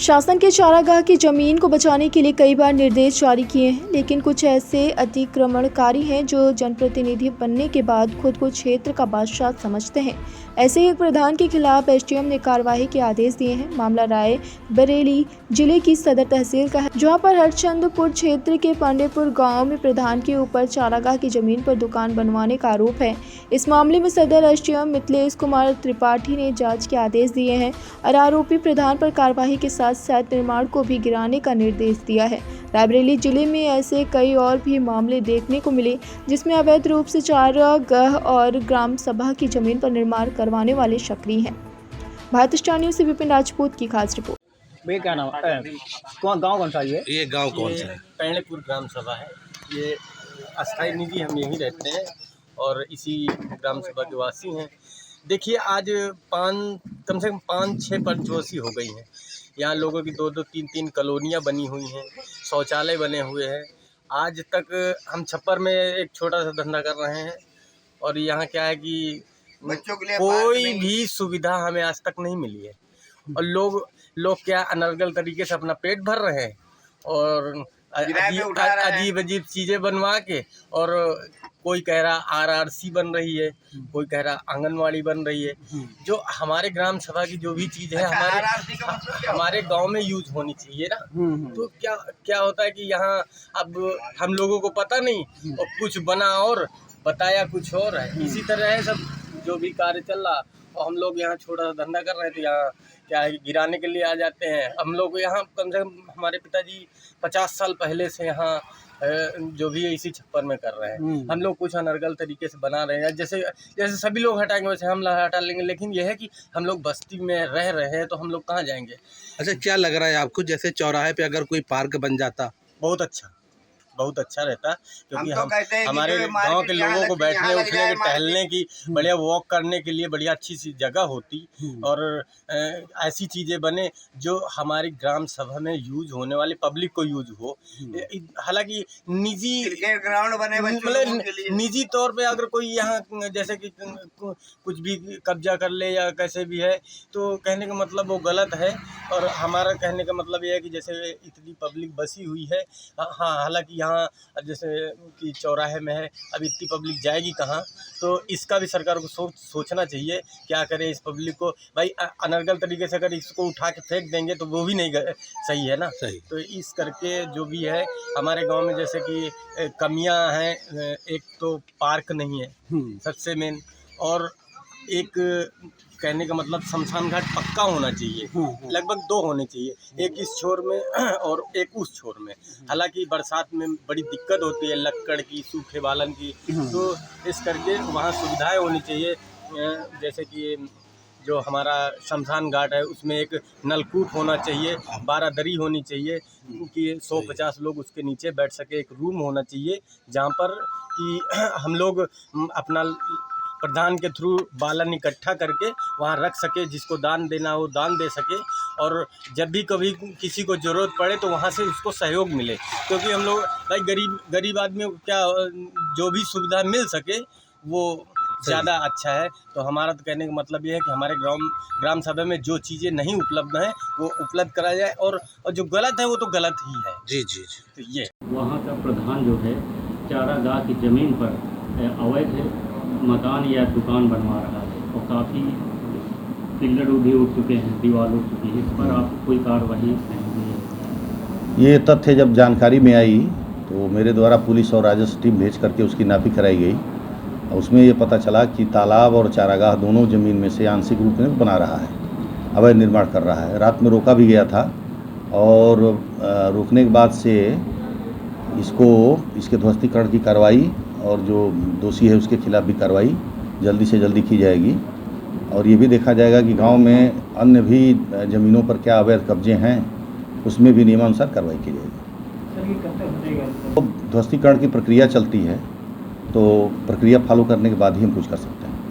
शासन के चारागाह की जमीन को बचाने के लिए कई बार निर्देश जारी किए हैं, लेकिन कुछ ऐसे अतिक्रमणकारी हैं जो जनप्रतिनिधि बनने के बाद खुद को क्षेत्र का बादशाह समझते हैं। ऐसे ही एक प्रधान के खिलाफ एसडीएम ने कार्रवाई के आदेश दिए हैं। मामला राय बरेली जिले की सदर तहसील का है, जहां पर हरचंदपुर क्षेत्र के पांडेपुर गांव में प्रधान के ऊपर चारागाह की जमीन पर दुकान बनवाने का आरोप है। इस मामले में सदर एसडीएम मिथिलेश कुमार त्रिपाठी ने जांच के आदेश दिए हैं और आरोपी प्रधान पर कार्रवाई के साथ निर्माण को भी गिराने का निर्देश दिया है। रायबरेली जिले में ऐसे कई और भी मामले देखने को मिले जिसमें अवैध रूप से चारागाह और ग्राम सभा की जमीन पर निर्माण करवाने वाले सक्रिय हैं। भारत स्टार न्यूज़ से विपिन राजपूत की खास रिपोर्ट। भैया क्या नाम है? गाँव कौन सा ये गांव कौन सा है? पांडेपुर ग्राम सभा है। ये अस्थाई निधि हम यहीं रहते हैं और इसी ग्राम सभा के वासी हैं। देखिए आज कम से कम 5-6 पंचवसी हो गई हैं। यहाँ लोगों की 2-2, 3-3 कॉलोनियाँ बनी हुई हैं, शौचालय बने हुए हैं। आज तक हम छप्पर में एक छोटा सा धंधा कर रहे हैं और यहाँ क्या है कि बच्चों के लिए कोई भी सुविधा हमें आज तक नहीं मिली है और लोग क्या अनर्गल तरीके से अपना पेट भर रहे हैं और अजीब चीज़ें बनवा के, और कोई कह रहा आरआरसी बन रही है, कोई कह रहा आंगनवाड़ी बन रही है। जो हमारे ग्राम सभा की जो भी चीज़ है हमारे गांव में यूज होनी चाहिए ना। तो क्या होता है कि यहाँ अब हम लोगों को पता नहीं और कुछ बना और बताया कुछ और है। इसी तरह है सब जो भी कार्य चल रहा और हम लोग यहाँ छोटा सा धंधा कर रहे हैं तो यहाँ क्या है गिराने के लिए आ जाते हैं। हम लोग यहाँ कम से कम हमारे पिताजी 50 साल पहले से यहाँ जो भी इसी छप्पर में कर रहे हैं। हम लोग कुछ अनर्गल तरीके से बना रहे हैं, जैसे सभी लोग हटाएंगे वैसे हम हटा लेंगे, लेकिन यह है कि हम लोग बस्ती में रह रहे हैं तो हम लोग कहाँ जाएंगे। अच्छा, क्या लग रहा है आपको, जैसे चौराहे पे अगर कोई पार्क बन जाता? बहुत अच्छा रहता, क्योंकि हम हमारे गांव के लोगों को बैठने उठने के टहलने की बढ़िया वॉक करने के लिए बढ़िया अच्छी सी जगह होती और ऐसी चीज़ें बने जो हमारी ग्राम सभा में यूज होने वाले पब्लिक को यूज हो। हालांकि निजी ग्राउंड बने मतलब निजी तौर पे अगर कोई यहाँ जैसे कि कुछ भी कब्जा कर ले या कैसे भी है तो कहने का मतलब वो गलत है। और हमारा कहने का मतलब ये है कि जैसे इतनी पब्लिक बसी हुई है, हाँ हालांकि यहाँ जैसे कि चौराहे में है, अब इतनी पब्लिक जाएगी कहाँ, तो इसका भी सरकार को सोचना चाहिए क्या करे इस पब्लिक को। भाई अनर्गल तरीके से अगर इसको उठा के फेंक देंगे तो वो भी नहीं सही है ना। सही। तो इस करके जो भी है हमारे गांव में जैसे कि कमियां हैं, एक तो पार्क नहीं है सबसे मेन, और एक कहने का मतलब शमशान घाट पक्का होना चाहिए। लगभग 2 होने चाहिए, एक इस छोर में और एक उस छोर में। हालांकि बरसात में बड़ी दिक्कत होती है लक्कड़ की, सूखे बालन की, तो इस करके वहाँ सुविधाएं होनी चाहिए। जैसे कि जो हमारा शमशान घाट है उसमें एक नलकूप होना चाहिए, 12 दरी होनी चाहिए कि 100-50 लोग उसके नीचे बैठ सके। एक रूम होना चाहिए जहाँ पर कि हम लोग अपना प्रधान के थ्रू बालन इकट्ठा करके वहाँ रख सके, जिसको दान देना हो दान दे सके, और जब भी कभी किसी को ज़रूरत पड़े तो वहाँ से उसको सहयोग मिले। क्योंकि हम लोग भाई गरीब आदमियों को क्या जो भी सुविधा मिल सके वो ज़्यादा अच्छा है। तो हमारा तो कहने का मतलब ये है कि हमारे ग्राम सभा में जो चीज़ें नहीं उपलब्ध हैं वो उपलब्ध कराया जाए, और जो गलत है वो तो गलत ही है। जी। तो ये वहाँ का प्रधान जो है चारागाह की ज़मीन पर अवैध मकान या दुकान बनवा रहा है और काफ़ी पिल्लर भी उठ चुके हैं, दीवार उठ चुकी है। इस पर आप कोई कार्रवाई नहीं हुई है? ये तथ्य जब जानकारी में आई तो मेरे द्वारा पुलिस और राजस्व टीम भेज करके उसकी नापी कराई गई। उसमें ये पता चला कि तालाब और चारागाह दोनों ज़मीन में से आंशिक रूप में बना रहा है, अवैध निर्माण कर रहा है। रात में रोका भी गया था और रोकने के बाद से इसके ध्वस्तीकरण की कार्रवाई और जो दोषी है उसके खिलाफ भी कार्रवाई जल्दी से जल्दी की जाएगी। और ये भी देखा जाएगा कि गांव में अन्य भी ज़मीनों पर क्या अवैध कब्जे हैं, उसमें भी नियमानुसार कार्रवाई की जाएगी। तो ध्वस्तीकरण की प्रक्रिया चलती है, तो प्रक्रिया फॉलो करने के बाद ही हम कुछ कर सकते हैं।